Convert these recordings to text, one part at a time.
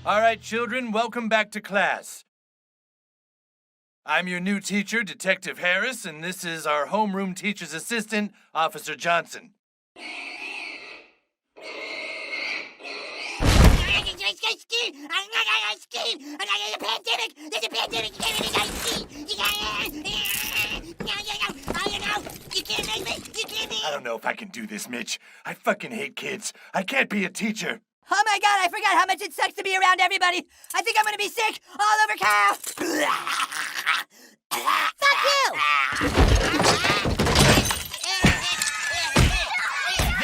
All right, children, welcome back to class. I'm your new teacher, Detective Harris, and this is our homeroom teacher's assistant, Officer Johnson. I don't know if I can do this, Mitch. I fucking hate kids. I can't be a teacher. Oh my God, I forgot how much it sucks to be around everybody. I think I'm gonna be sick all over Cal. Fuck you!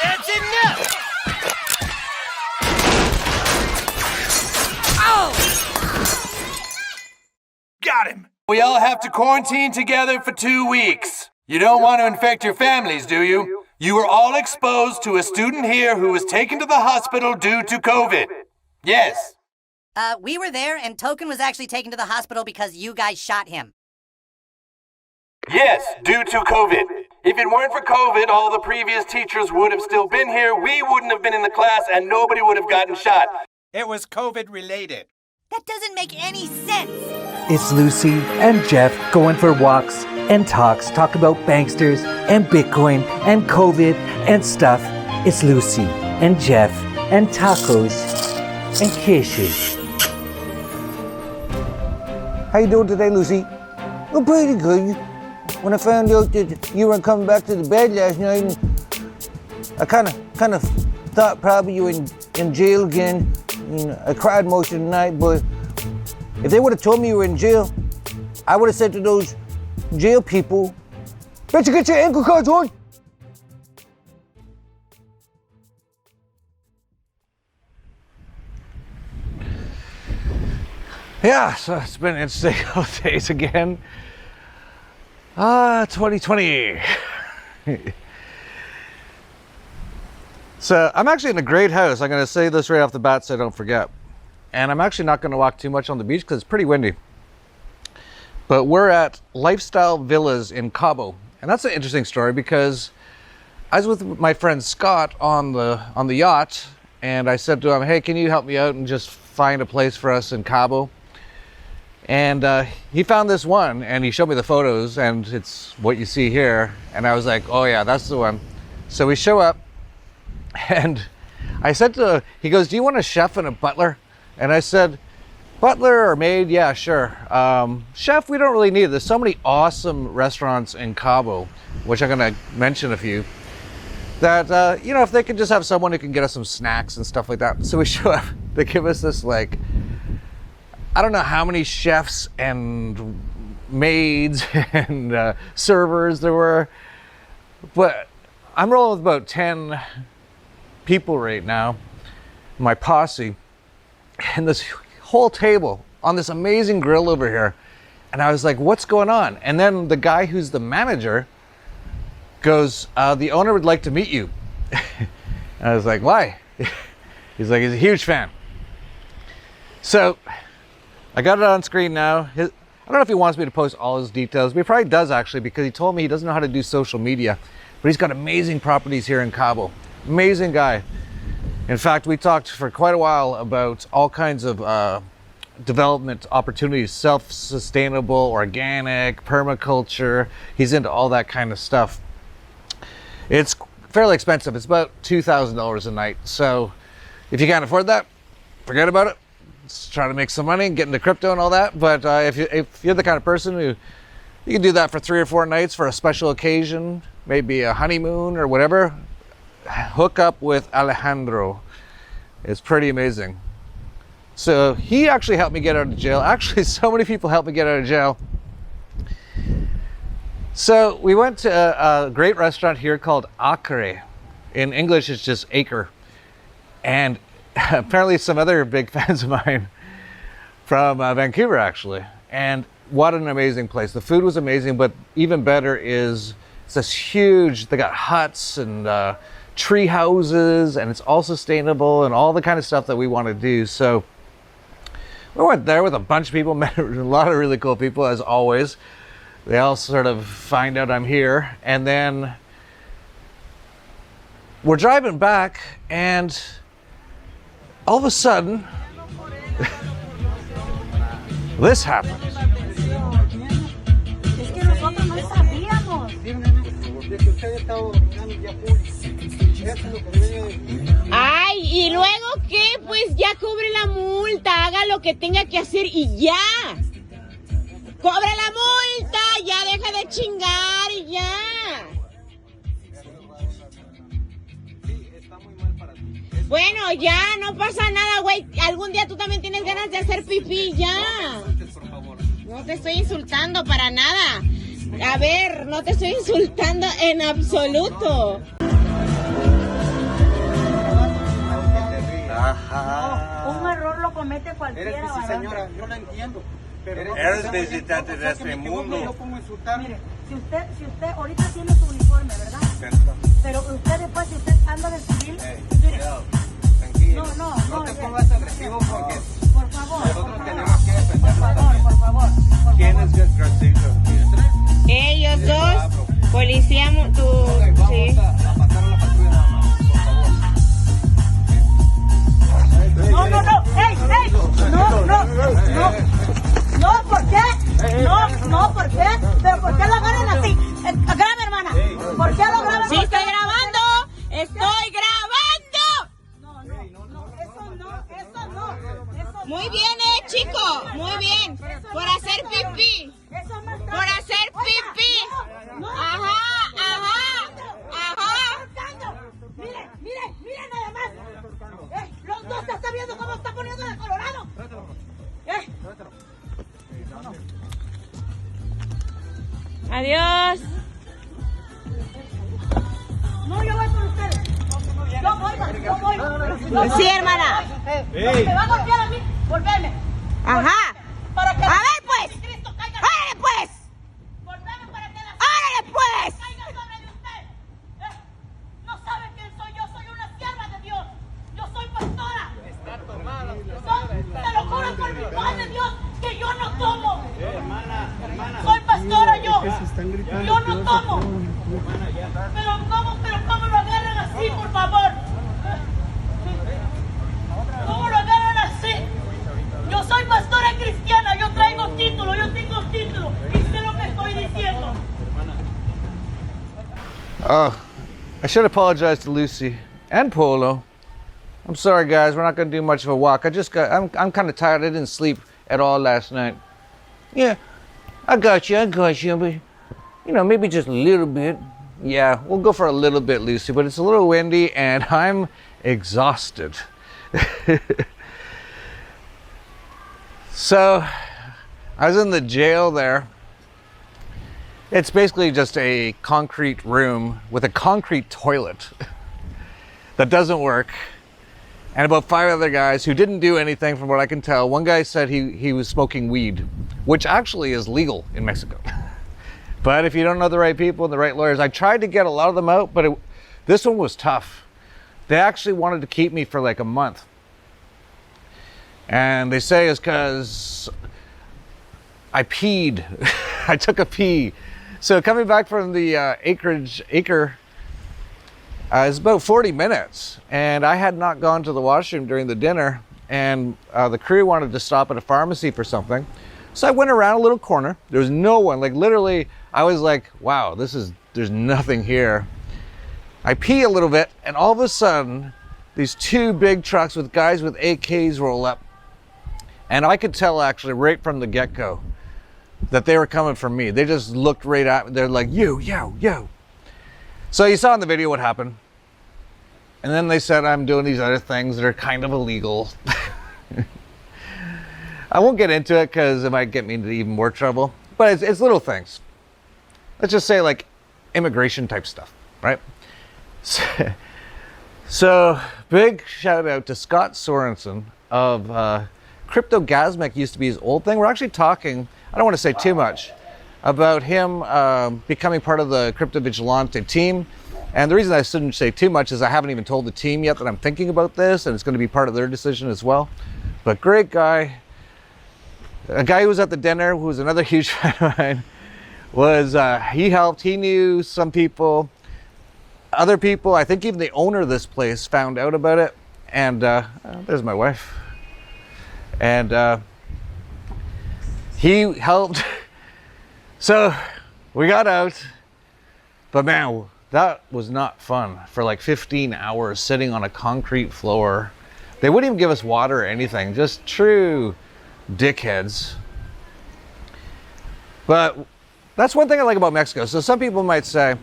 That's enough! Oh! Got him! We all have to quarantine together for 2 weeks. You don't want to infect your families, do you? You were all exposed to a student here who was taken to the hospital due to COVID. Yes. We were there, and Token was actually taken to the hospital because you guys shot him. Yes, due to COVID. If it weren't for COVID, all the previous teachers would have still been here, we wouldn't have been in the class, and nobody would have gotten shot. It was COVID related. That doesn't make any sense. It's Lucy and Jeff going for walks and talk about banksters and Bitcoin and COVID and stuff. It's Lucy and Jeff and tacos and kisses. How you doing today, Lucy? Oh, pretty good. When I found out that you weren't coming back to the bed last night, I kind of thought probably you were in jail again. You know, I cried most of the night, but if they would have told me you were in jail, I would have said to those jail people, "Bet you get your ankle cards on." Yeah, so it's been interesting days again. 2020. So I'm actually in a great house. I'm going to say this right off the bat so I don't forget. And I'm actually not going to walk too much on the beach because it's pretty windy. But we're at Lifestyle Villas in Cabo. And that's an interesting story because I was with my friend Scott on the yacht, and I said to him, "Hey, can you help me out and just find a place for us in Cabo?" And he found this one, and he showed me the photos, and it's what you see here. And I was like, "Oh yeah, that's the one." So we show up, and I said he goes, "Do you want a chef and a butler?" And I said, "Butler or maid? Yeah, sure. Chef, we don't really need it. There's so many awesome restaurants in Cabo," which I'm gonna mention a few, that, you know, if they could just have someone who can get us some snacks and stuff like that. So we show up, they give us this, like, I don't know how many chefs and maids and servers there were, but I'm rolling with about 10 people right now, my posse, and this whole table on this amazing grill over here. And I was like, "What's going on?" And then the guy who's the manager goes, "The owner would like to meet you." And I was like, "Why?" He's like, "He's a huge fan." So I got it on screen now. I don't know if he wants me to post all his details, but he probably does actually, because he told me he doesn't know how to do social media, but he's got amazing properties here in Cabo. Amazing guy. In fact, we talked for quite a while about all kinds of development opportunities, self-sustainable, organic, permaculture. He's into all that kind of stuff. It's fairly expensive. It's about $2,000 a night. So if you can't afford that, forget about it. Let's try to make some money and get into crypto and all that. But if you're the kind of person who, you can do that for 3 or 4 nights for a special occasion, maybe a honeymoon or whatever, hook up with Alejandro. It's pretty amazing. So he actually helped me get out of jail. Actually, so many people helped me get out of jail. So we went to a great restaurant here called Acre. In English, it's just acre. And apparently some other big fans of mine from Vancouver, actually. And what an amazing place. The food was amazing, but even better is it's this huge, they got huts and tree houses, and it's all sustainable and all the kind of stuff that we want to do. So we went there with a bunch of people, met a lot of really cool people, as always. They all sort of find out I'm here, and then we're driving back, and all of a sudden This happened. Es que nosotros no sabíamos. Ay, ¿y luego qué? Pues ya cobre la multa, haga lo que tenga que hacer y ya. Cobre la multa, ya deja de chingar y ya. Bueno, ya, no pasa nada, güey. Algún día tú también tienes ganas de hacer pipí, ya. No te estoy insultando para nada. A ver, no te estoy insultando en absoluto. Un error lo comete cualquiera, Sí, ¿verdad? señora, yo la entiendo. Pero Eres visitante de este mundo. Yo pongo a insultar. Mire, si usted ahorita tiene su uniforme, ¿verdad? Pero usted después, si usted anda de civil, mire, Tranquilo. no, te ya. pongas agresivo porque por favor, nosotros tenemos que defendernos por favor. ¿Quién es el gracioso? Ellos dos, policía, tú, sí. Vamos a pasar a la patrulla nada más, por favor. No, ¿por qué? No, ¿por qué? ¿Pero por qué lo agarran así? Graba, hermana. ¿Por qué lo graban? Sí, estoy grabando. Estoy grabando. Eso no. Muy bien, chico. Muy bien. Por hacer pipí. Eso es maltrato. Por hacer pipí. No. Ajá. Mire nada más. Los dos se están viendo cómo está poniendo de colorado. Adiós. No, yo voy por ustedes. Yo voy. Sí, hermana. Me va a golpear a mí, volverme. Ajá. Para que A ver, pues. Cristo caiga. ¡Órale, pues! Volverme para que la ¡Órale, pues! caiga sobre de usted. No sabe quién soy yo, soy una sierva de Dios. Yo soy pastora. Está tomada. Te lo juro por mi Padre Dios que yo no tomo. Hermana. Soy pastora yo. Yo no tomo. Pero cómo lo agarran así, por favor. ¿Cómo lo agarran así? Yo soy pastora cristiana, yo tengo título y sé lo que estoy diciendo. I should apologize to Lucy and Polo. I'm sorry, guys. We're not going to do much of a walk. I'm kind of tired. I didn't sleep at all last night. Yeah, I got you, but maybe just a little bit. Yeah, we'll go for a little bit, Lucy, but it's a little windy and I'm exhausted. So, I was in the jail there. It's basically just a concrete room with a concrete toilet that doesn't work. And about 5 other guys who didn't do anything from what I can tell. One guy said he was smoking weed, which actually is legal in Mexico. But if you don't know the right people and the right lawyers, I tried to get a lot of them out, but this one was tough. They actually wanted to keep me for like a month. And they say it's because I peed. I took a pee. So coming back from the acre, it's about 40 minutes. And I had not gone to the washroom during the dinner. And the crew wanted to stop at a pharmacy for something. So I went around a little corner. There was no one. Like literally, I was like, wow, there's nothing here. I pee a little bit, and all of a sudden, these 2 big trucks with guys with AKs roll up. And I could tell actually right from the get-go that they were coming for me. They just looked right at me. They're like, yo. So you saw in the video what happened. And then they said I'm doing these other things that are kind of illegal. I won't get into it because it might get me into even more trouble. But it's little things. Let's just say like immigration type stuff, right? So big shout out to Scott Sorensen of Cryptogasmic used to be his old thing. We're actually talking, I don't want to say too much, about him becoming part of the Crypto Vigilante team. And the reason I shouldn't say too much is I haven't even told the team yet that I'm thinking about this, and it's going to be part of their decision as well. But great guy. A guy who was at the dinner, who was another huge fan of mine, he helped, he knew some people. Other people, I think even the owner of this place found out about it. And there's my wife. And he helped. So we got out, but man, that was not fun for like 15 hours sitting on a concrete floor. They wouldn't even give us water or anything, just true dickheads. But that's one thing I like about Mexico. So some people might say,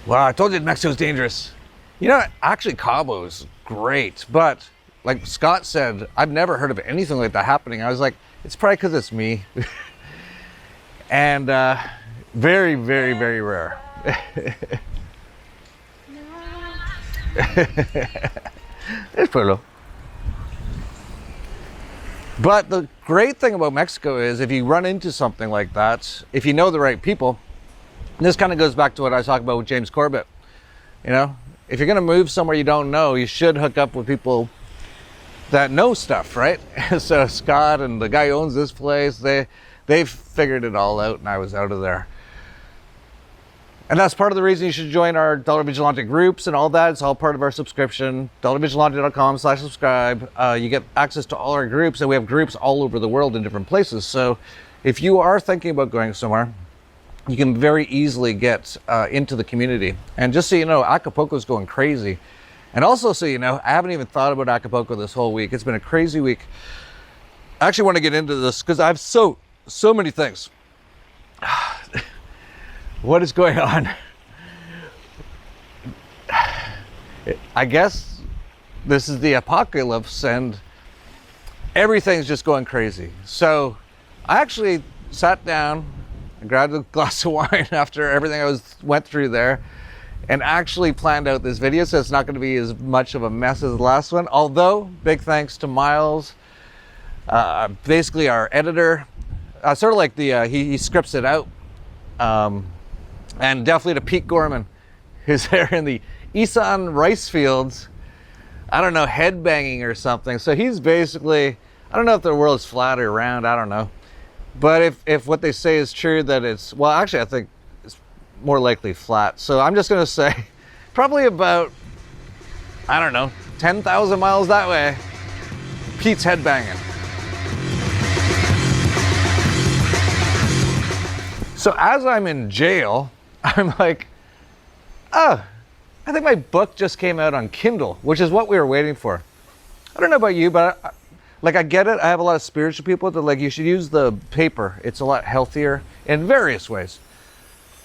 well, I told you Mexico's dangerous. You know, actually Cabo's great, but like Scott said, I've never heard of anything like that happening. I was like, it's probably because it's me. And very, very, very rare. It's Polo. But the great thing about Mexico is if you run into something like that, if you know the right people, and this kind of goes back to what I was talking about with James Corbett. You know, if you're going to move somewhere you don't know, you should hook up with people that know stuff, right? So Scott and the guy who owns this place, they've figured it all out, and I was out of there. And that's part of the reason you should join our Dollar Vigilante groups and all that. It's all part of our subscription, dollarvigilante.com/subscribe. You get access to all our groups, and we have groups all over the world in different places. So if you are thinking about going somewhere, you can very easily get into the community. And just so you know, Acapulco's going crazy. And also so you know, I haven't even thought about Acapulco this whole week. It's been a crazy week. I actually want to get into this because I have so many things. What is going on? I guess this is the apocalypse and everything's just going crazy. So I actually sat down and grabbed a glass of wine after everything I went through there and actually planned out this video, so it's not going to be as much of a mess as the last one. Although, big thanks to Miles, basically our editor, sort of like he scripts it out. And definitely to Pete Gorman, who's there in the Isan rice fields, I don't know, headbanging or something. So he's basically, I don't know if the world's flat or round, I don't know. But if what they say is true, that it's, well, actually I think it's more likely flat. So I'm just gonna say, probably about, I don't know, 10,000 miles that way, Pete's headbanging. So as I'm in jail, I'm like, oh, I think my book just came out on Kindle, which is what we were waiting for. I don't know about you, but I get it. I have a lot of spiritual people that like, you should use the paper. It's a lot healthier in various ways.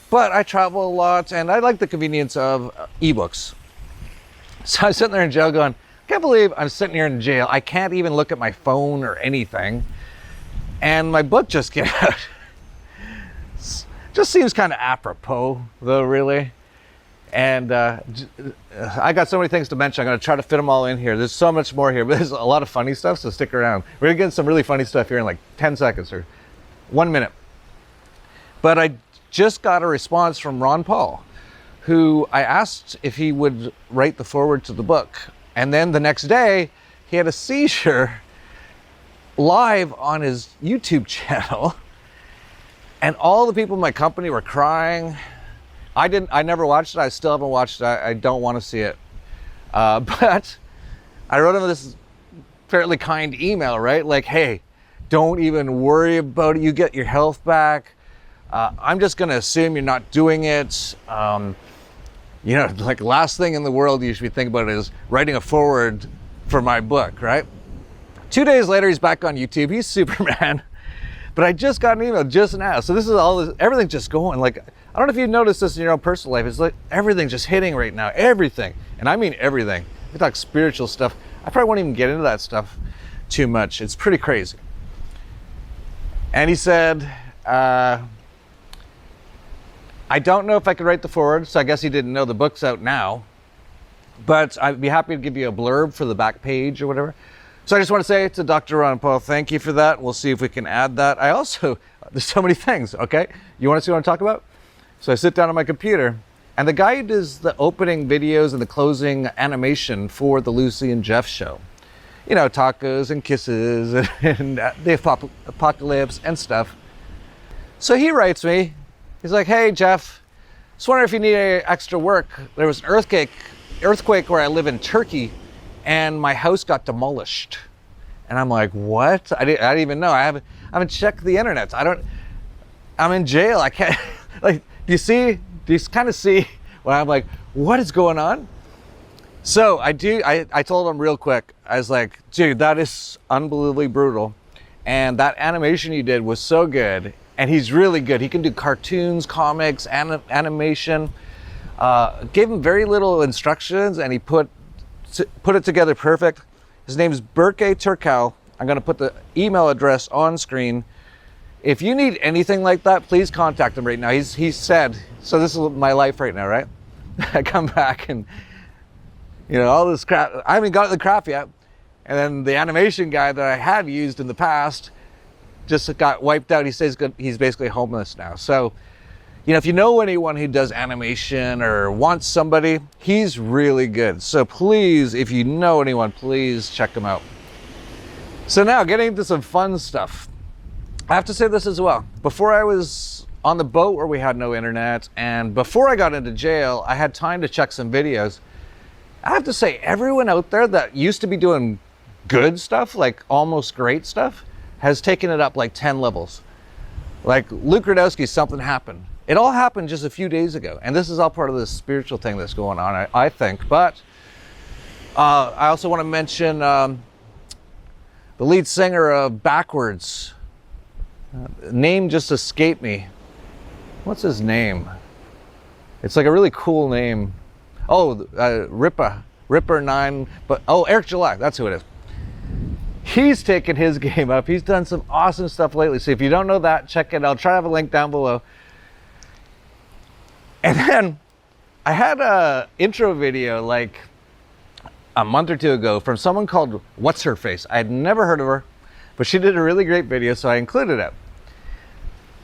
But I travel a lot and I like the convenience of ebooks. So I'm sitting there in jail going, I can't believe I'm sitting here in jail. I can't even look at my phone or anything. And my book just came out. Just seems kind of apropos, though, really. And I got so many things to mention. I'm going to try to fit them all in here. There's so much more here, but there's a lot of funny stuff, so stick around. We're going to get some really funny stuff here in like 10 seconds or 1 minute. But I just got a response from Ron Paul, who I asked if he would write the foreword to the book. And then the next day, he had a seizure live on his YouTube channel. And all the people in my company were crying. I never watched it. I still haven't watched it. I don't want to see it. But I wrote him this fairly kind email, right? Like, hey, don't even worry about it. You get your health back. I'm just going to assume you're not doing it. You know, like last thing in the world you should be thinking about is writing a foreword for my book, right? 2 days later, he's back on YouTube. He's Superman. But I just got an email just now. So this is all this, everything's just going. Like, I don't know if you've noticed this in your own personal life. It's like everything's just hitting right now. Everything. And I mean everything. We talk spiritual stuff. I probably won't even get into that stuff too much. It's pretty crazy. And he said, I don't know if I could write the foreword. So I guess he didn't know the book's out now. But I'd be happy to give you a blurb for the back page or whatever. So I just want to say to Dr. Ron Paul, thank you for that. We'll see if we can add that. I also, there's so many things, okay? You want to see what I'm talking about? So I sit down on my computer, and the guy does the opening videos and the closing animation for the Lucy and Jeff show. You know, tacos and kisses and the apocalypse and stuff. So he writes me, he's like, hey, Jeff, just wondering if you need any extra work. There was an earthquake where I live in Turkey, and my house got demolished. And I'm like, what? I didn't even know. I haven't checked the internet. I'm in jail. I can't, like, do you kind of see when I'm like, what is going on? So I told him real quick, I was like, dude, that is unbelievably brutal. And that animation you did was so good. And he's really good. He can do cartoons, comics, animation. Gave him very little instructions and he put it together perfect. His name is Berke Turkau. I'm gonna put the email address on screen. If you need anything like that, please contact him right now. He said, so this is my life right now, right? I come back and, you know, all this crap, I haven't got the crap yet. And then the animation guy that I had used in the past just got wiped out. He says he's basically homeless now. So, you know, if you know anyone who does animation or wants somebody, he's really good. So please, if you know anyone, please check him out. So now getting into some fun stuff. I have to say this as well. Before I was on the boat where we had no internet, and before I got into jail, I had time to check some videos. I have to say, everyone out there that used to be doing good stuff, like almost great stuff, has taken it up like 10 levels. Like Luke Radowski's Something Happened. It all happened just a few days ago. And this is all part of this spiritual thing that's going on, I think. But I also want to mention the lead singer of Backwards. Name just escaped me. What's his name? It's like a really cool name. Oh, Ripper 9, but Eric July, that's who it is. He's taken his game up. He's done some awesome stuff lately. So if you don't know that, check it. I'll try to have a link down below. And then I had a intro video like a month or two ago from someone called What's Her Face. I had never heard of her, but she did a really great video, so I included it.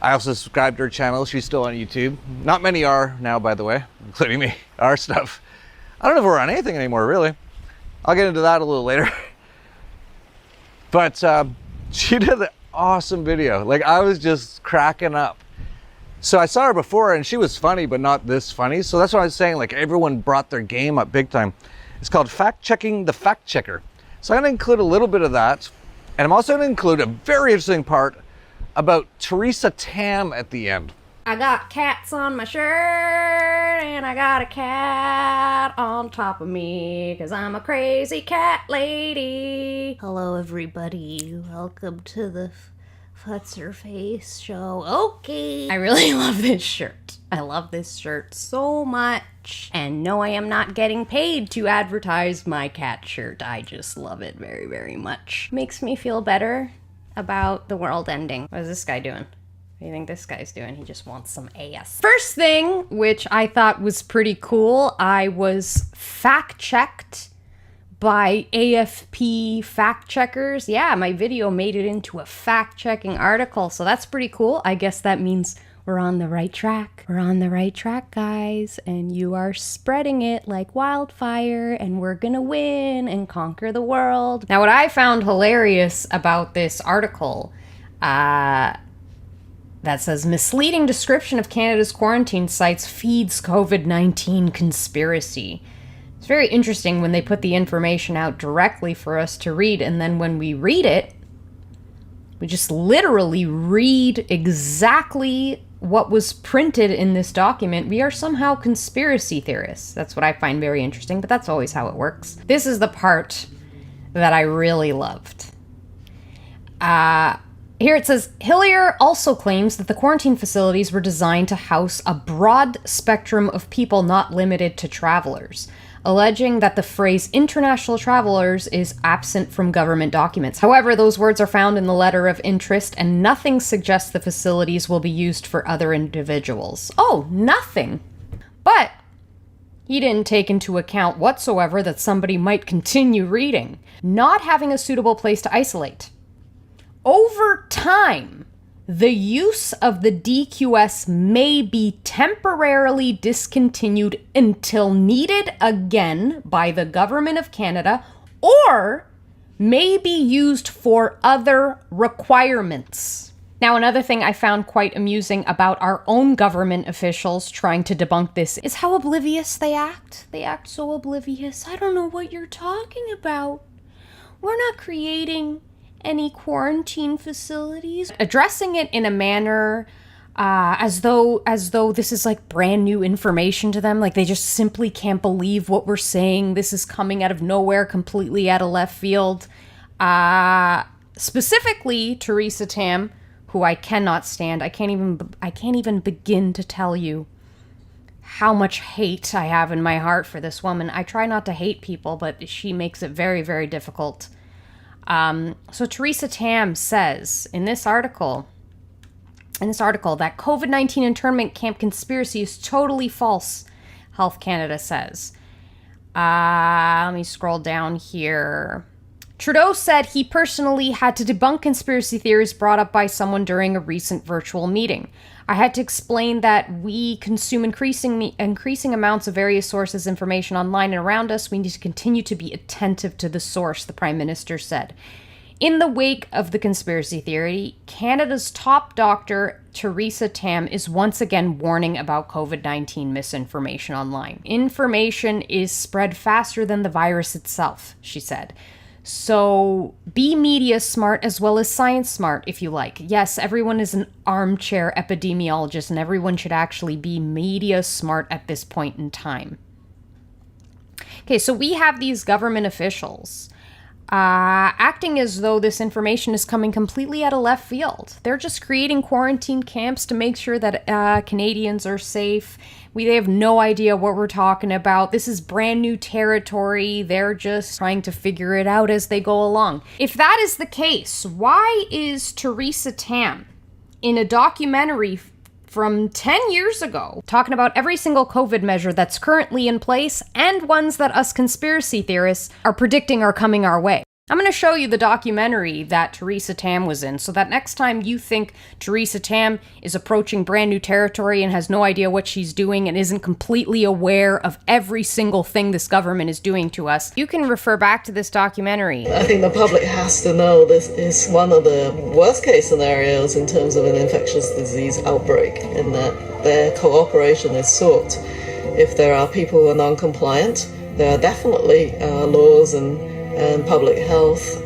I also subscribed to her channel. She's still on YouTube. Not many are now, by the way, including me. Our stuff. I don't know if we're on anything anymore, really. I'll get into that a little later. But she did an awesome video. Like, I was just cracking up. So I saw her before and she was funny, but not this funny. So that's what I was saying. Like, everyone brought their game up big time. It's called Fact Checking the Fact Checker. So I'm going to include a little bit of that. And I'm also going to include a very interesting part about Teresa Tam at the end. I got cats on my shirt and I got a cat on top of me 'cause I'm a crazy cat lady. Hello everybody, welcome to the What's Her Face show. Okay. I really love this shirt. I love this shirt so much. And no, I am not getting paid to advertise my cat shirt. I just love it very, very much. Makes me feel better about the world ending. What is this guy doing? What do you think this guy's doing? He just wants some ass. First thing, which I thought was pretty cool, I was fact-checked by AFP fact checkers. Yeah, my video made it into a fact-checking article, so that's pretty cool. I guess that means we're on the right track. We're on the right track, guys, and you are spreading it like wildfire, and we're gonna win and conquer the world. Now, what I found hilarious about this article, that says, misleading description of Canada's quarantine sites feeds COVID-19 conspiracy. It's very interesting when they put the information out directly for us to read, and then when we read it, we just literally read exactly what was printed in this document. We are somehow conspiracy theorists. That's what I find very interesting, but that's always how it works. This is the part that I really loved. Here it says, Hillier also claims that the quarantine facilities were designed to house a broad spectrum of people not limited to travelers, alleging that the phrase international travelers is absent from government documents. However, those words are found in the letter of interest and nothing suggests the facilities will be used for other individuals. Oh, nothing. But he didn't take into account whatsoever that somebody might continue reading. Not having a suitable place to isolate. Over time, the use of the DQS may be temporarily discontinued until needed again by the Government of Canada, or may be used for other requirements. Now, another thing I found quite amusing about our own government officials trying to debunk this is how oblivious they act. They act so oblivious. I don't know what you're talking about. We're not creating any quarantine facilities, addressing it in a manner as though this is like brand new information to them. Like they just simply can't believe what we're saying. This is coming out of nowhere, completely out of left field. Specifically, Theresa Tam, who I cannot stand. I can't even begin to tell you how much hate I have in my heart for this woman. I try not to hate people, but she makes it very, very difficult. So Theresa Tam says in this article that COVID-19 internment camp conspiracy is totally false, Health Canada says. Let me scroll down here. Trudeau said he personally had to debunk conspiracy theories brought up by someone during a recent virtual meeting. I had to explain that we consume increasing amounts of various sources' information online and around us. We need to continue to be attentive to the source, the Prime Minister said. In the wake of the conspiracy theory, Canada's top doctor, Theresa Tam, is once again warning about COVID-19 misinformation online. Information is spread faster than the virus itself, she said. So be media smart as well as science smart, if you like. Yes, everyone is an armchair epidemiologist, and everyone should actually be media smart at this point in time. Okay, so we have these government officials acting as though this information is coming completely out of left field. They're just creating quarantine camps to make sure that Canadians are safe. They have no idea what we're talking about. This is brand new territory. They're just trying to figure it out as they go along. If that is the case, why is Theresa Tam in a documentary from 10 years ago talking about every single COVID measure that's currently in place and ones that us conspiracy theorists are predicting are coming our way? I'm going to show you the documentary that Theresa Tam was in, so that next time you think Theresa Tam is approaching brand new territory and has no idea what she's doing and isn't completely aware of every single thing this government is doing to us, you can refer back to this documentary. I think the public has to know this is one of the worst case scenarios in terms of an infectious disease outbreak, and that their cooperation is sought. If there are people who are non-compliant, there are definitely laws and public health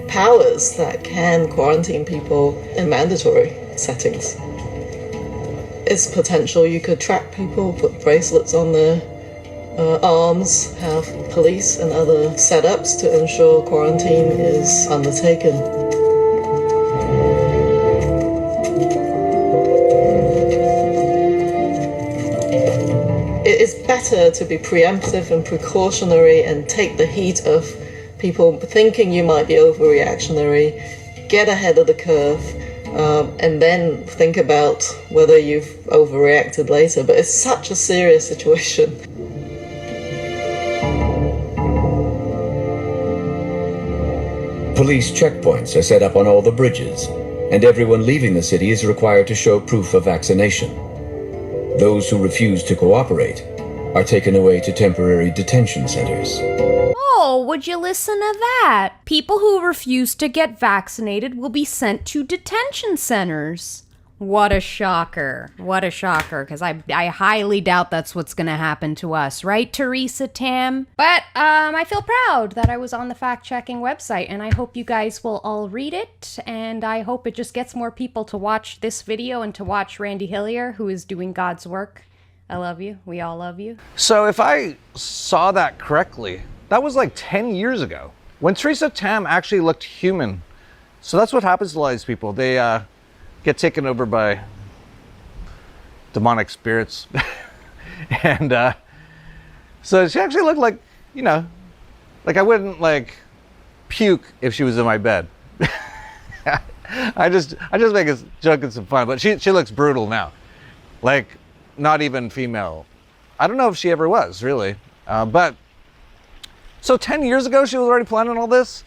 powers that can quarantine people in mandatory settings. It's potential you could track people, put bracelets on their arms, have police and other setups to ensure quarantine is undertaken. It is better to be preemptive and precautionary and take the heat of people thinking you might be overreactionary, get ahead of the curve, and then think about whether you've overreacted later. But it's such a serious situation. Police checkpoints are set up on all the bridges, and everyone leaving the city is required to show proof of vaccination. Those who refuse to cooperate are taken away to temporary detention centers. Oh, would you listen to that? People who refuse to get vaccinated will be sent to detention centers. What a shocker. What a shocker, because I highly doubt that's what's going to happen to us, right, Theresa Tam? But I feel proud that I was on the fact-checking website, and I hope you guys will all read it, and I hope it just gets more people to watch this video and to watch Randy Hillier, who is doing God's work. I love you. We all love you. So if I saw that correctly, that was like 10 years ago, when Theresa Tam actually looked human. So that's what happens to a lot of these people. They get taken over by demonic spirits. And so she actually looked like, you know, like I wouldn't like puke if she was in my bed. I just make a joke and some fun, but she looks brutal now. Like, not even female. I don't know if she ever was, really. But, so 10 years ago, she was already planning all this.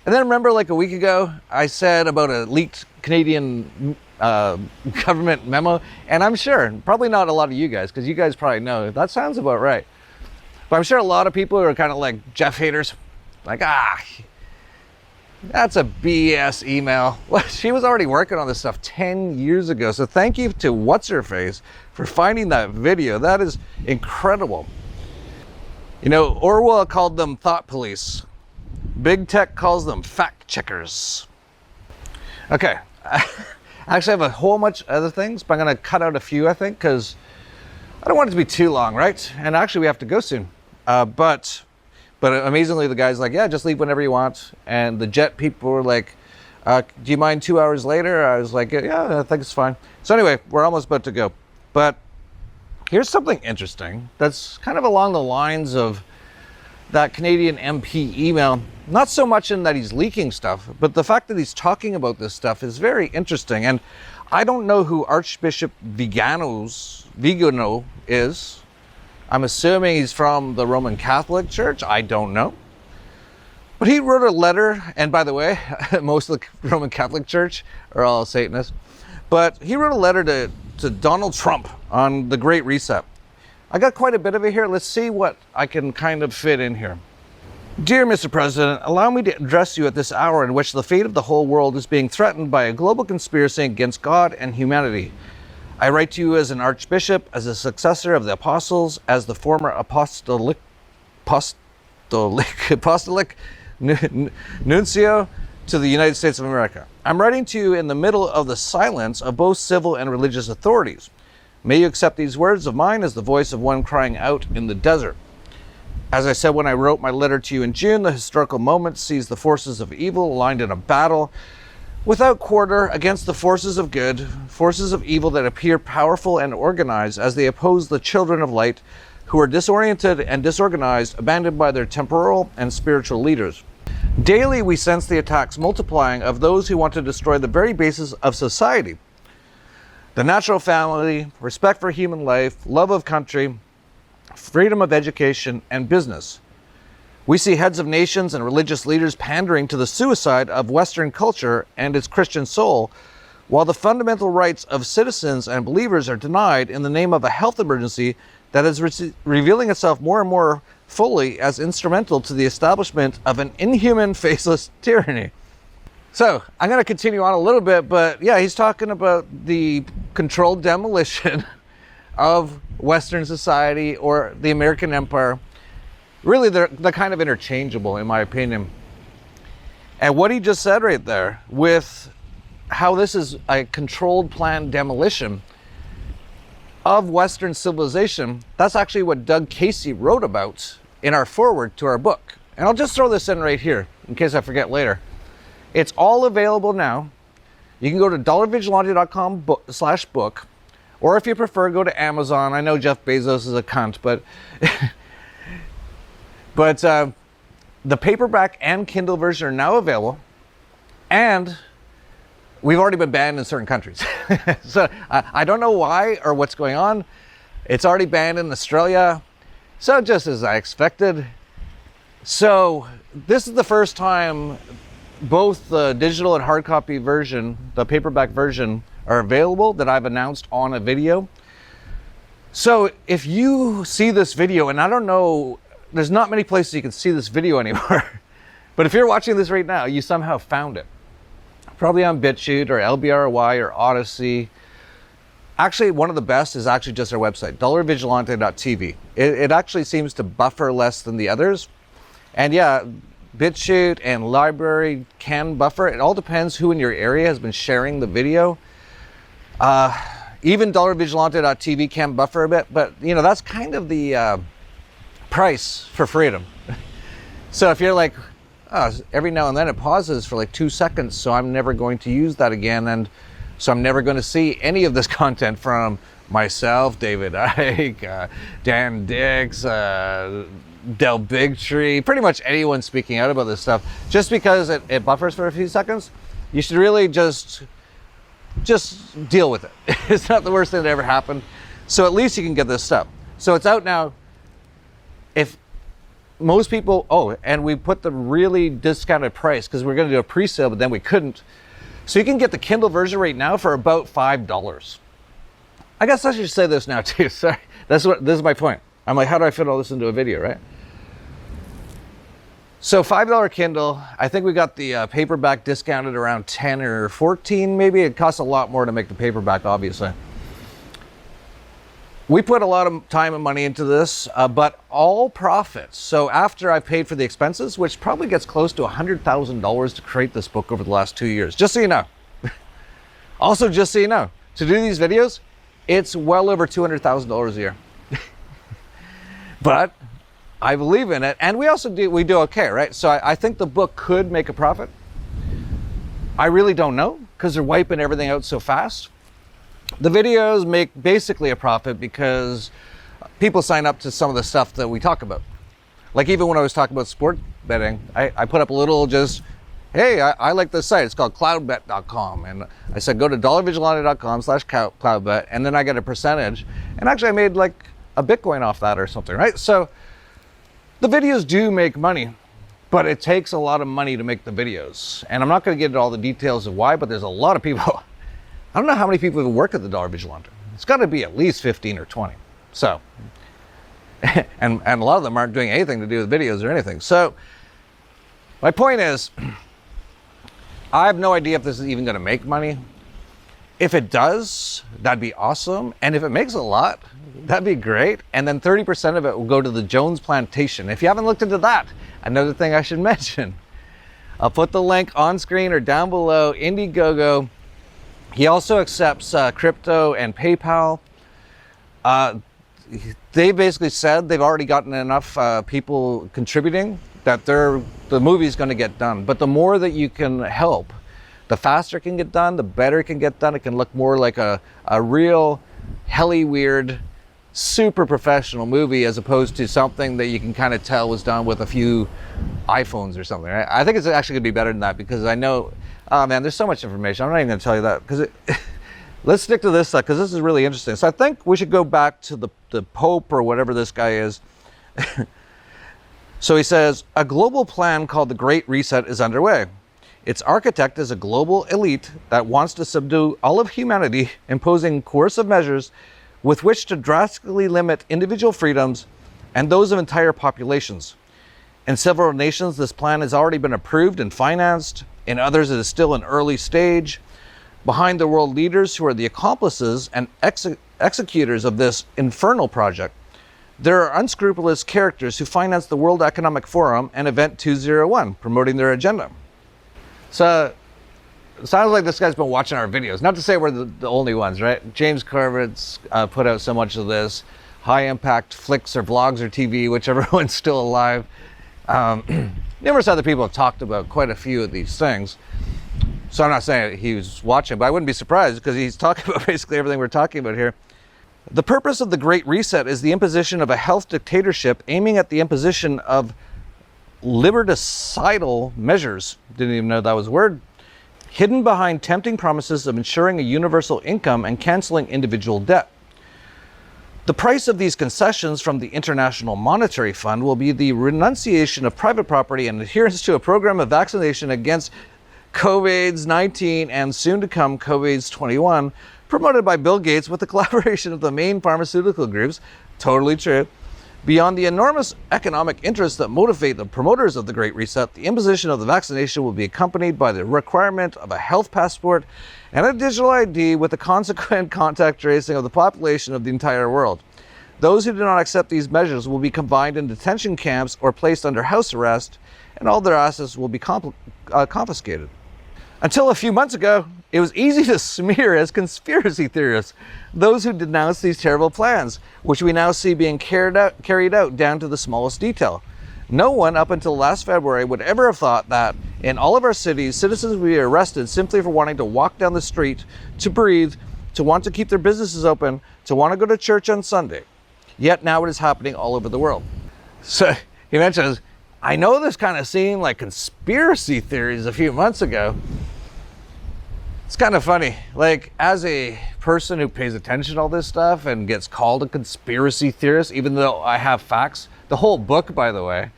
And then remember, like a week ago, I said about a leaked Canadian government memo. And I'm sure, probably not a lot of you guys, because you guys probably know, that sounds about right. But I'm sure a lot of people are kind of like Jeff haters. Like, that's a BS email. Well, she was already working on this stuff 10 years ago. So thank you to What's-Her-Face for finding that video. That is incredible. You know, Orwell called them thought police. Big tech calls them fact checkers. Okay, I actually have a whole bunch of other things, but I'm gonna cut out a few, I think, because I don't want it to be too long, right? And actually we have to go soon. But amazingly the guy's like, yeah, just leave whenever you want. And the jet people were like, do you mind 2 hours later? I was like, yeah, I think it's fine. So anyway, we're almost about to go. But here's something interesting that's kind of along the lines of that Canadian MP email. Not so much in that he's leaking stuff, but the fact that he's talking about this stuff is very interesting. And I don't know who Archbishop Viganò is. I'm assuming he's from the Roman Catholic Church. I don't know. But he wrote a letter, and by the way, most of the Roman Catholic Church are all Satanists. But he wrote a letter to Donald Trump on the Great Reset. I got quite a bit of it here. Let's see what I can kind of fit in here. Dear Mr. President, allow me to address you at this hour in which the fate of the whole world is being threatened by a global conspiracy against God and humanity. I write to you as an archbishop, as a successor of the apostles, as the former apostolic nuncio to the United States of America. I'm writing to you in the middle of the silence of both civil and religious authorities. May you accept these words of mine as the voice of one crying out in the desert. As I said when I wrote my letter to you in June, the historical moment sees the forces of evil aligned in a battle without quarter against the forces of good, forces of evil that appear powerful and organized as they oppose the children of light who are disoriented and disorganized, abandoned by their temporal and spiritual leaders. Daily we sense the attacks multiplying of those who want to destroy the very basis of society. The natural family, respect for human life, love of country, freedom of education, and business. We see heads of nations and religious leaders pandering to the suicide of Western culture and its Christian soul, while the fundamental rights of citizens and believers are denied in the name of a health emergency that is revealing itself more and more fully as instrumental to the establishment of an inhuman, faceless tyranny. So I'm going to continue on a little bit, but yeah, he's talking about the controlled demolition of Western society or the American empire. Really, they're kind of interchangeable, in my opinion. And what he just said right there, with how this is a controlled, planned demolition of Western civilization, that's actually what Doug Casey wrote about in our foreword to our book. And I'll just throw this in right here, in case I forget later. It's all available now. You can go to dollarvigilante.com/book, or if you prefer, go to Amazon. I know Jeff Bezos is a cunt, but the paperback and Kindle version are now available, and we've already been banned in certain countries. So I don't know why or what's going on. It's already banned in Australia, so just as I expected. So this is the first time both the digital and hard copy version, the paperback version, are available that I've announced on a video. So if you see this video, and I don't know, there's not many places you can see this video anymore, but if you're watching this right now, you somehow found it. Probably on Bitchute or LBRY or Odyssey. Actually, one of the best is actually just our website, dollarvigilante.tv. It actually seems to buffer less than the others. And yeah, Bitchute and LBRY can buffer. It all depends who in your area has been sharing the video. Even dollarvigilante.tv can buffer a bit, but you know, that's kind of the price for freedom. So if you're like, oh, every now and then it pauses for like 2 seconds, so I'm never going to use that again, and so I'm never going to see any of this content from myself, David Icke, Dan Dix, Del Bigtree, pretty much anyone speaking out about this stuff. Just because it buffers for a few seconds, you should really just deal with it. It's not the worst thing that ever happened. So at least you can get this stuff. So it's out now. If most people, oh, and we put the really discounted price because we're going to do a pre-sale, but then we couldn't. So you can get the Kindle version right now for about $5. I guess I should say this now too. Sorry, this is my point. I'm like, how do I fit all this into a video, right? So $5 Kindle. I think we got the paperback discounted around 10 or 14, maybe. It costs a lot more to make the paperback, obviously. We put a lot of time and money into this, but all profits. So after I've paid for the expenses, which probably gets close to $100,000 to create this book over the last 2 years, just so you know. Also, just so you know, to do these videos, it's well over $200,000 a year. But I believe in it, and we do okay, right? So I think the book could make a profit. I really don't know, because they're wiping everything out so fast. The videos make basically a profit because people sign up to some of the stuff that we talk about. Like even when I was talking about sport betting, I put up a little just, hey, I like this site. It's called cloudbet.com. And I said, go to dollarvigilante.com/cloudbet, and then I get a percentage. And actually I made like a Bitcoin off that or something, right? So the videos do make money, but it takes a lot of money to make the videos. And I'm not going to get into all the details of why, but there's a lot of people. I don't know how many people even work at the Dollar Vigilante. It's got to be at least 15 or 20. So, and a lot of them aren't doing anything to do with videos or anything. So my point is, I have no idea if this is even going to make money. If it does, that'd be awesome. And if it makes a lot, that'd be great. And then 30% of it will go to the Jones Plantation. If you haven't looked into that, another thing I should mention, I'll put the link on screen or down below, Indiegogo. He also accepts crypto and PayPal. They basically said they've already gotten enough people contributing that the movie's going to get done. But the more that you can help, the faster it can get done, the better it can get done. It can look more like a real helly weird, super professional movie as opposed to something that you can kind of tell was done with a few iPhones or something. Right? I think it's actually going to be better than that because I know, oh man, there's so much information. I'm not even going to tell you that because let's stick to this stuff because this is really interesting. So I think we should go back to the Pope or whatever this guy is. So he says, a global plan called the Great Reset is underway. Its architect is a global elite that wants to subdue all of humanity, imposing coercive measures with which to drastically limit individual freedoms and those of entire populations. In several nations, this plan has already been approved and financed. In others, it is still an early stage. Behind the world leaders who are the accomplices and executors of this infernal project, there are unscrupulous characters who finance the World Economic Forum and Event 201, promoting their agenda. So, it sounds like this guy's been watching our videos. Not to say we're the only ones, right? James Corbett's put out so much of this. High Impact Flicks or Vlogs or TV, whichever one's still alive. Numerous other people have talked about quite a few of these things. So I'm not saying he was watching, but I wouldn't be surprised because he's talking about basically everything we're talking about here. The purpose of the Great Reset is the imposition of a health dictatorship aiming at the imposition of liberticidal measures, didn't even know that was a word, hidden behind tempting promises of ensuring a universal income and canceling individual debt. The price of these concessions from the International Monetary Fund will be the renunciation of private property and adherence to a program of vaccination against COVID-19 and soon to come COVID-21, promoted by Bill Gates with the collaboration of the main pharmaceutical groups, totally true. Beyond the enormous economic interests that motivate the promoters of the Great Reset, the imposition of the vaccination will be accompanied by the requirement of a health passport and a digital ID with the consequent contact tracing of the population of the entire world. Those who do not accept these measures will be confined in detention camps or placed under house arrest, and all their assets will be confiscated. Until a few months ago, it was easy to smear as conspiracy theorists those who denounced these terrible plans, which we now see being carried out down to the smallest detail. No one up until last February would ever have thought that in all of our cities, citizens would be arrested simply for wanting to walk down the street, to breathe, to want to keep their businesses open, to want to go to church on Sunday. Yet now it is happening all over the world. So he mentions, I know this kind of seemed like conspiracy theories a few months ago. It's kind of funny, like as a person who pays attention to all this stuff and gets called a conspiracy theorist, even though I have facts, the whole book, by the way,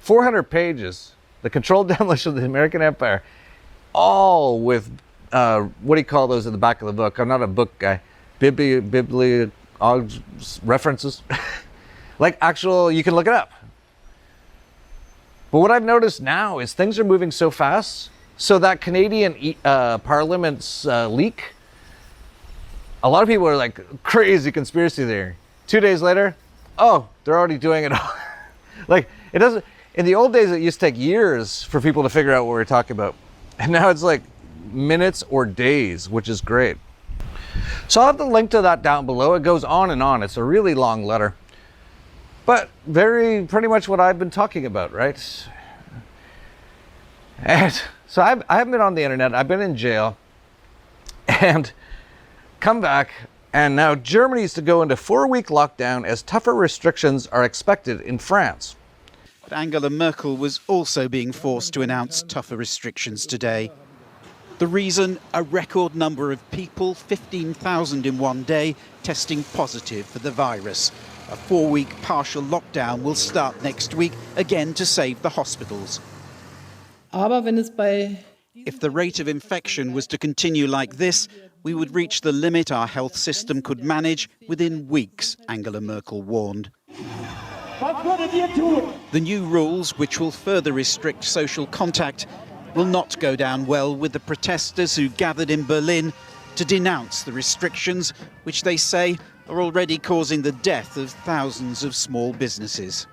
400 pages, The Controlled Demolition of the American Empire, all with, what do you call those in the back of the book? I'm not a book guy. Bibli references. Like actual, you can look it up. But what I've noticed now is things are moving so fast. So that Canadian Parliament's leak, a lot of people are like, crazy conspiracy theory. 2 days later, oh, they're already doing it all. Like, it doesn't, in the old days, it used to take years for people to figure out what we're talking about. And now it's like minutes or days, which is great. So I'll have the link to that down below. It goes on and on. It's a really long letter. But pretty much what I've been talking about, right? And so I haven't been on the internet. I've been in jail and come back. And now Germany's to go into 4-week lockdown as tougher restrictions are expected in France. But Angela Merkel was also being forced to announce tougher restrictions today. The reason, a record number of people, 15,000 in one day, testing positive for the virus. A 4-week partial lockdown will start next week, again to save the hospitals. If the rate of infection was to continue like this, we would reach the limit our health system could manage within weeks, Angela Merkel warned. The new rules, which will further restrict social contact, will not go down well with the protesters who gathered in Berlin to denounce the restrictions, which they say are already causing the death of thousands of small businesses.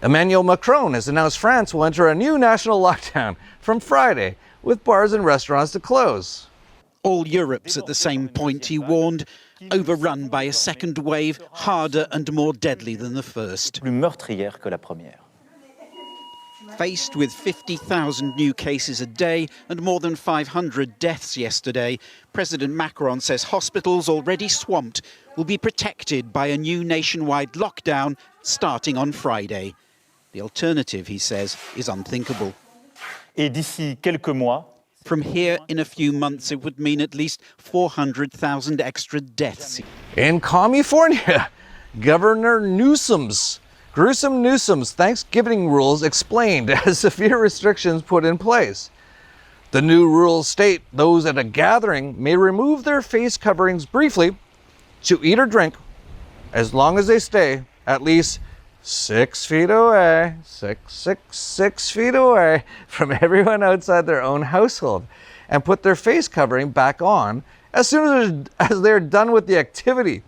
Emmanuel Macron has announced France will enter a new national lockdown from Friday, with bars and restaurants to close. All Europe's at the same point, he warned, overrun by a second wave, harder and more deadly than the first. Faced with 50,000 new cases a day and more than 500 deaths yesterday, President Macron says hospitals already swamped will be protected by a new nationwide lockdown starting on Friday. The alternative, he says, is unthinkable. From here, in a few months, it would mean at least 400,000 extra deaths. In California, Governor Newsom's Thanksgiving rules explained as severe restrictions put in place. The new rules state those at a gathering may remove their face coverings briefly to eat or drink as long as they stay at least 6 feet away, 6 feet away from everyone outside their own household, and put their face covering back on as soon as they're done with the activity.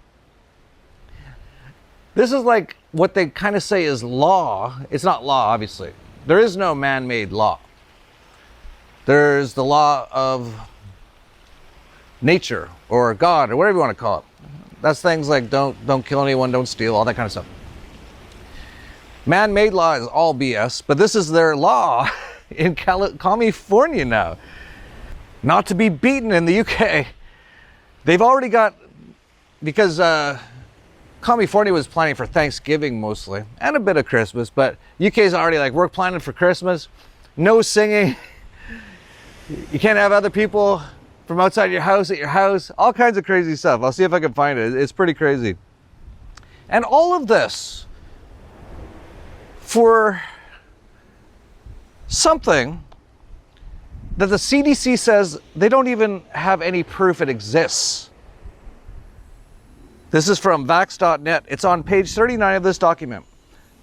This is like what they kind of say is law. It's not law, obviously. There is no man-made law. There's the law of nature or God or whatever you want to call it. That's things like don't kill anyone, don't steal, all that kind of stuff. Man-made law is all BS, but this is their law in California now. Not to be beaten in the UK. They've already got, because California was planning for Thanksgiving mostly, and a bit of Christmas, but UK's already like, we're planning for Christmas. No singing. You can't have other people from outside your house at your house. All kinds of crazy stuff. I'll see if I can find it. It's pretty crazy. And all of this for something that the CDC says they don't even have any proof it exists. This is from vax.net. It's on page 39 of this document.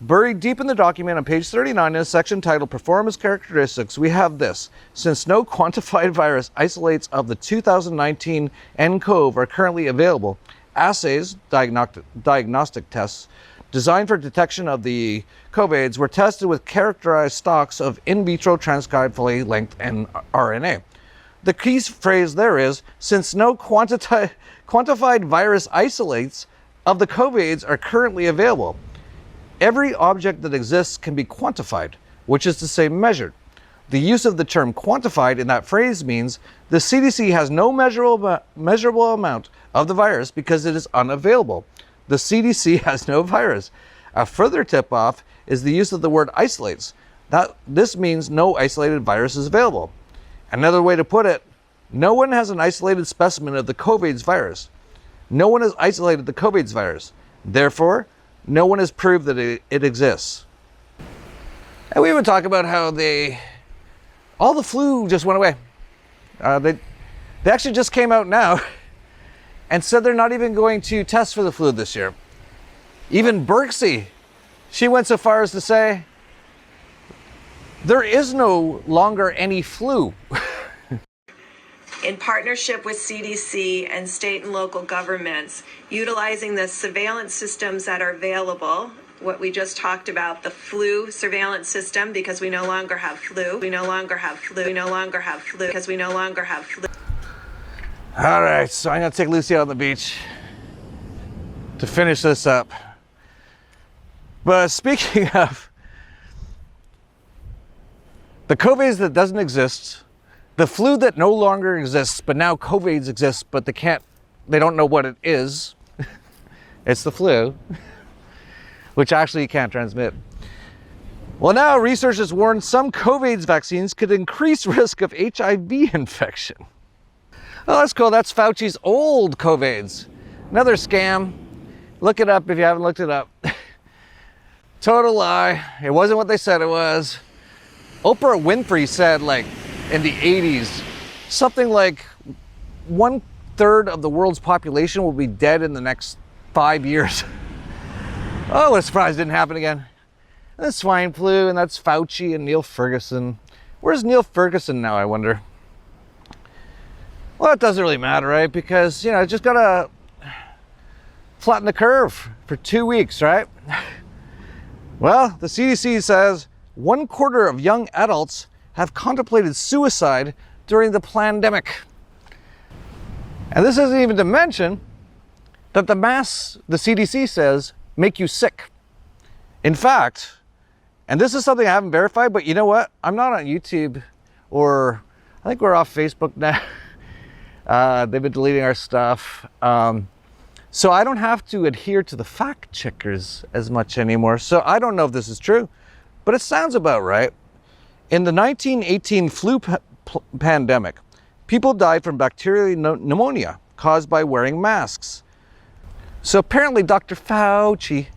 Buried deep in the document on page 39 in a section titled Performance Characteristics, we have this. Since no quantified virus isolates of the 2019 nCoV are currently available, assays, diagnostic tests, designed for detection of the COVIDs were tested with characterized stocks of in vitro transcribed full-length RNA. The key phrase there is, since no quantified virus isolates of the COVIDs are currently available. Every object that exists can be quantified, which is to say measured. The use of the term quantified in that phrase means the CDC has no measurable amount of the virus because it is unavailable. The CDC has no virus. A further tip-off is the use of the word isolates. This means no isolated virus is available. Another way to put it, no one has an isolated specimen of the COVID's virus. No one has isolated the COVID's virus. Therefore, no one has proved that it exists. And we even talk about how all the flu just went away. They actually just came out now and said they're not even going to test for the flu this year. Even Berksey, she went so far as to say, there is no longer any flu. in partnership with CDC and state and local governments, utilizing the surveillance systems that are available. What we just talked about, the flu surveillance system, because we no longer have flu. We no longer have flu. We no longer have flu because we no longer have flu. All right, so I'm gonna take Lucy out on the beach to finish this up. But speaking of the COVID that doesn't exist, the flu that no longer exists, but now COVID exists, but they don't know what it is. It's the flu, which actually you can't transmit. Well, now researchers warn some COVID vaccines could increase risk of HIV infection. Oh, that's cool. That's Fauci's old COVIDs. Another scam. Look it up if you haven't looked it up. Total lie. It wasn't what they said it was. Oprah Winfrey said, like, in the 80s, something like 1/3 of the world's population will be dead in the next 5 years. Oh, what a surprise, didn't happen again. And the swine flu, and that's Fauci and Neil Ferguson. Where's Neil Ferguson now, I wonder? Well, it doesn't really matter, right? Because, you know, just gotta flatten the curve for 2 weeks, right? Well, the CDC says 1/4 of young adults have contemplated suicide during the pandemic. And this isn't even to mention that the masks, the CDC says, make you sick. In fact, and this is something I haven't verified, but you know what? I'm not on YouTube, or I think we're off Facebook now. They've been deleting our stuff. So I don't have to adhere to the fact checkers as much anymore. So I don't know if this is true, but it sounds about right. In the 1918 flu pandemic, people died from bacterial pneumonia caused by wearing masks. So apparently Dr. Fauci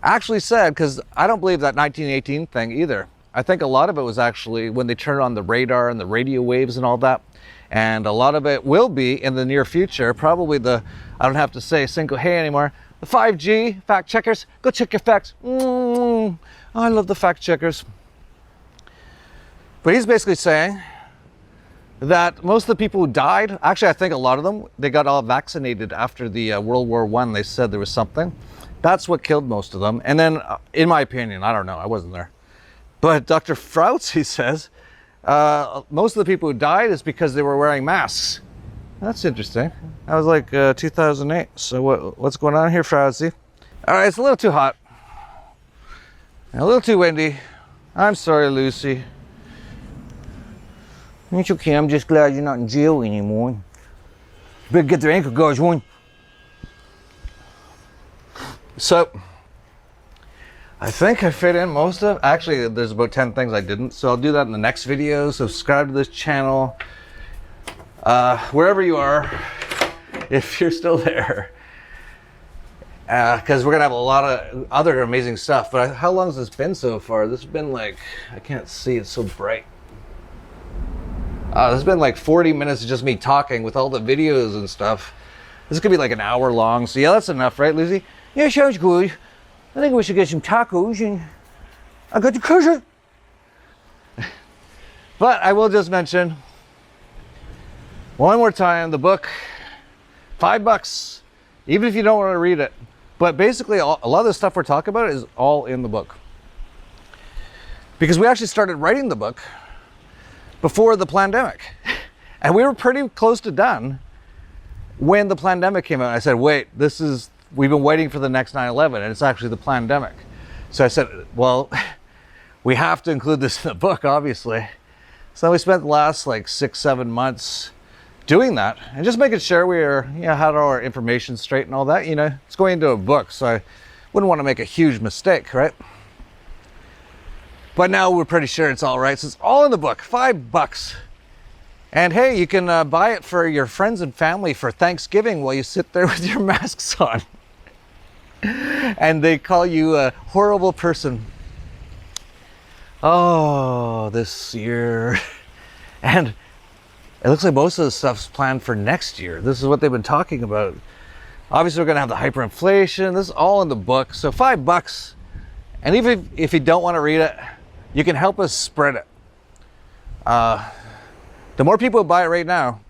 actually said, because I don't believe that 1918 thing either. I think a lot of it was actually when they turned on the radar and the radio waves and all that. And a lot of it will be in the near future, probably I don't have to say single hey anymore, the 5G fact checkers. Go check your facts. I love the fact checkers. But he's basically saying that most of the people who died, actually I think a lot of them, they got all vaccinated after the World War I. They said there was something. That's what killed most of them. And then, in my opinion, I don't know, I wasn't there. But Dr. Fauci says most of the people who died is because they were wearing masks. That's interesting. That was like 2008. So what's going on here, Fauci? All right, it's a little too hot. A little too windy. I'm sorry, Lucy. It's okay, I'm just glad you're not in jail anymore. Better get their ankle guards on. So, I think I fit in most of, actually there's about 10 things I didn't, so I'll do that in the next video. Subscribe to this channel, wherever you are, if you're still there. Because we're gonna have a lot of other amazing stuff. But how long has this been so far? This has been like, I can't see, it's so bright. This has been like 40 minutes of just me talking with all the videos and stuff. This could be like an hour long. So yeah, that's enough, right, Lucy? Yeah, sounds good. I think we should get some tacos, and I got the cousin. But I will just mention one more time, the book, $5, even if you don't want to read it. But basically, a lot of the stuff we're talking about is all in the book. Because we actually started writing the book before the pandemic. And we were pretty close to done when the pandemic came out. I said, wait, we've been waiting for the next 9/11, and it's actually the pandemic. So I said, well, we have to include this in the book, obviously. So we spent the last like 6-7 months doing that and just making sure we had all our information straight and all that. You know, it's going into a book, so I wouldn't want to make a huge mistake, right? But now we're pretty sure it's all right. So it's all in the book, $5. And hey, you can buy it for your friends and family for Thanksgiving while you sit there with your masks on. And they call you a horrible person. Oh, this year. And it looks like most of the stuff's planned for next year. This is what they've been talking about. Obviously, we're going to have the hyperinflation. This is all in the book. So $5. And even if you don't want to read it, you can help us spread it. The more people buy it right now,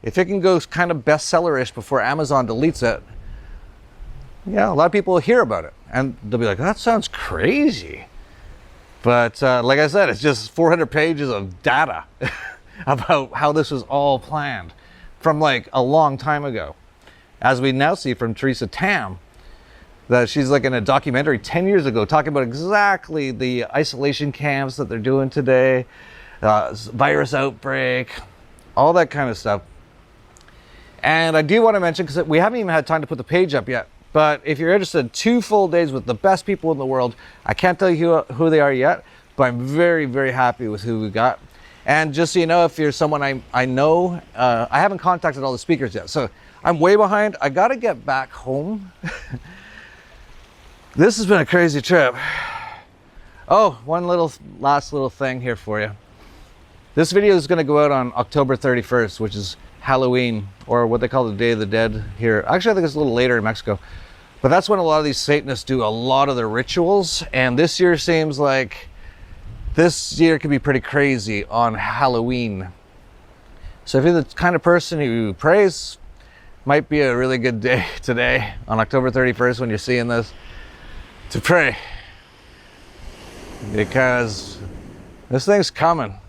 if it can go kind of bestseller-ish before Amazon deletes it, yeah, a lot of people will hear about it and they'll be like, that sounds crazy. But like I said, it's just 400 pages of data about how this was all planned from like a long time ago. As we now see from Theresa Tam, that she's like in a documentary 10 years ago talking about exactly the isolation camps that they're doing today, virus outbreak, all that kind of stuff. And I do want to mention, because we haven't even had time to put the page up yet, but if you're interested, 2 full days with the best people in the world. I can't tell you who they are yet, but I'm very, very happy with who we got. And just so you know, if you're someone I know, I haven't contacted all the speakers yet, so I'm way behind. I got to get back home. This has been a crazy trip. Oh, one last little thing here for you. This video is going to go out on October 31st, which is Halloween, or what they call the Day of the Dead here. Actually, I think it's a little later in Mexico. But that's when a lot of these Satanists do a lot of their rituals. And this year seems like this year could be pretty crazy on Halloween. So if you're the kind of person who prays, might be a really good day today on October 31st when you're seeing this to pray. Because this thing's coming.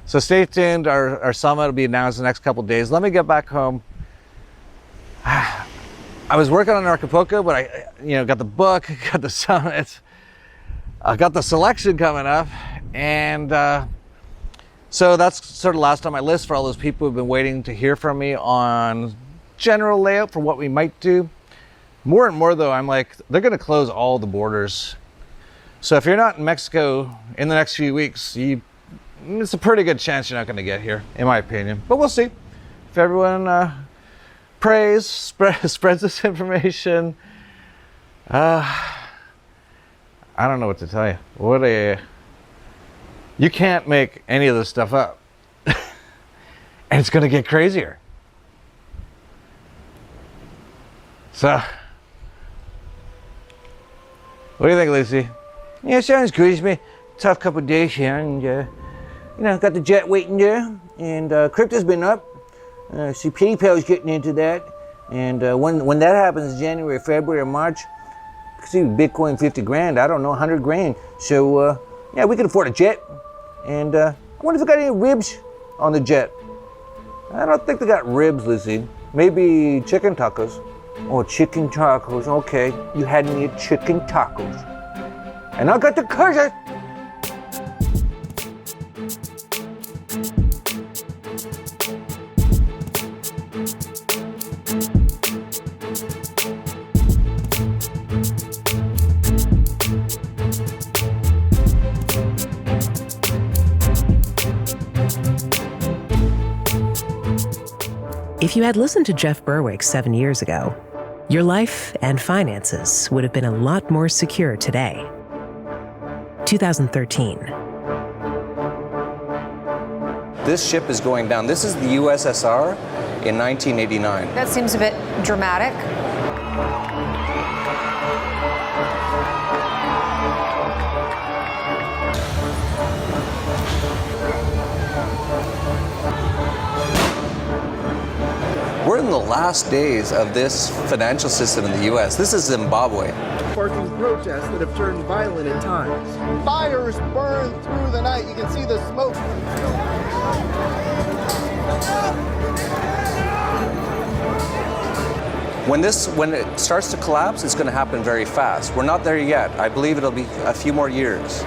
So stay tuned. Our summit will be announced in the next couple of days. Let me get back home. I was working on Acapulco, but I got the book, got the summit, I got the selection coming up, and so that's sort of last on my list for all those people who've been waiting to hear from me on general layout for what we might do. More and more though, I'm like, they're going to close all the borders. So if you're not in Mexico in the next few weeks, it's a pretty good chance you're not going to get here, in my opinion. But we'll see. If everyone prays, spreads this information, I don't know what to tell you. You can't make any of this stuff up. And it's going to get crazier. So, what do you think, Lucy? Yeah, sounds good to me. Tough couple of days here, and got the jet waiting there, and crypto's been up. See, PayPal's getting into that, and when that happens, January, February, or March, see Bitcoin 50 grand. I don't know, 100 grand. So yeah, we can afford a jet, and I wonder if they got any ribs on the jet. I don't think they got ribs, Lucy. Maybe chicken tacos. Oh, chicken tacos. Okay, you had me at chicken tacos, and I got the curses. If you had listened to Jeff Berwick 7 years ago, your life and finances would have been a lot more secure today. 2013. This ship is going down. This is the USSR in 1989. That seems a bit dramatic. We're in the last days of this financial system in the U.S. This is Zimbabwe. Sparking protests that have turned violent at times. Fires burn through the night. You can see the smoke. When it starts to collapse, it's going to happen very fast. We're not there yet. I believe it'll be a few more years.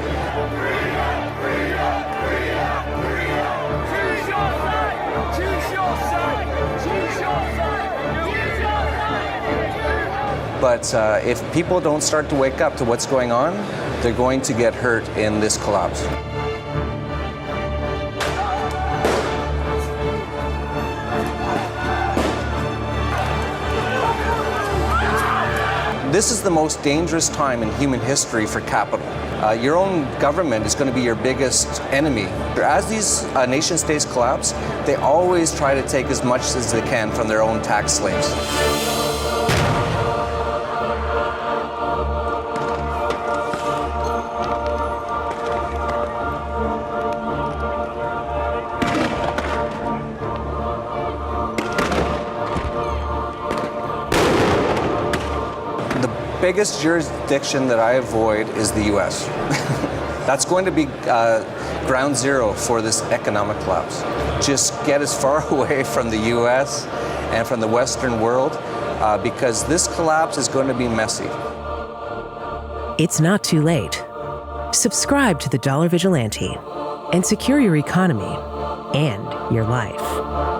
But if people don't start to wake up to what's going on, they're going to get hurt in this collapse. This is the most dangerous time in human history for capital. Your own government is going to be your biggest enemy. As these nation states collapse, they always try to take as much as they can from their own tax slaves. biggest jurisdiction that I avoid is the US. That's going to be ground zero for this economic collapse. Just get as far away from the US and from the Western world because this collapse is going to be messy. It's not too late. Subscribe to the Dollar Vigilante and secure your economy and your life.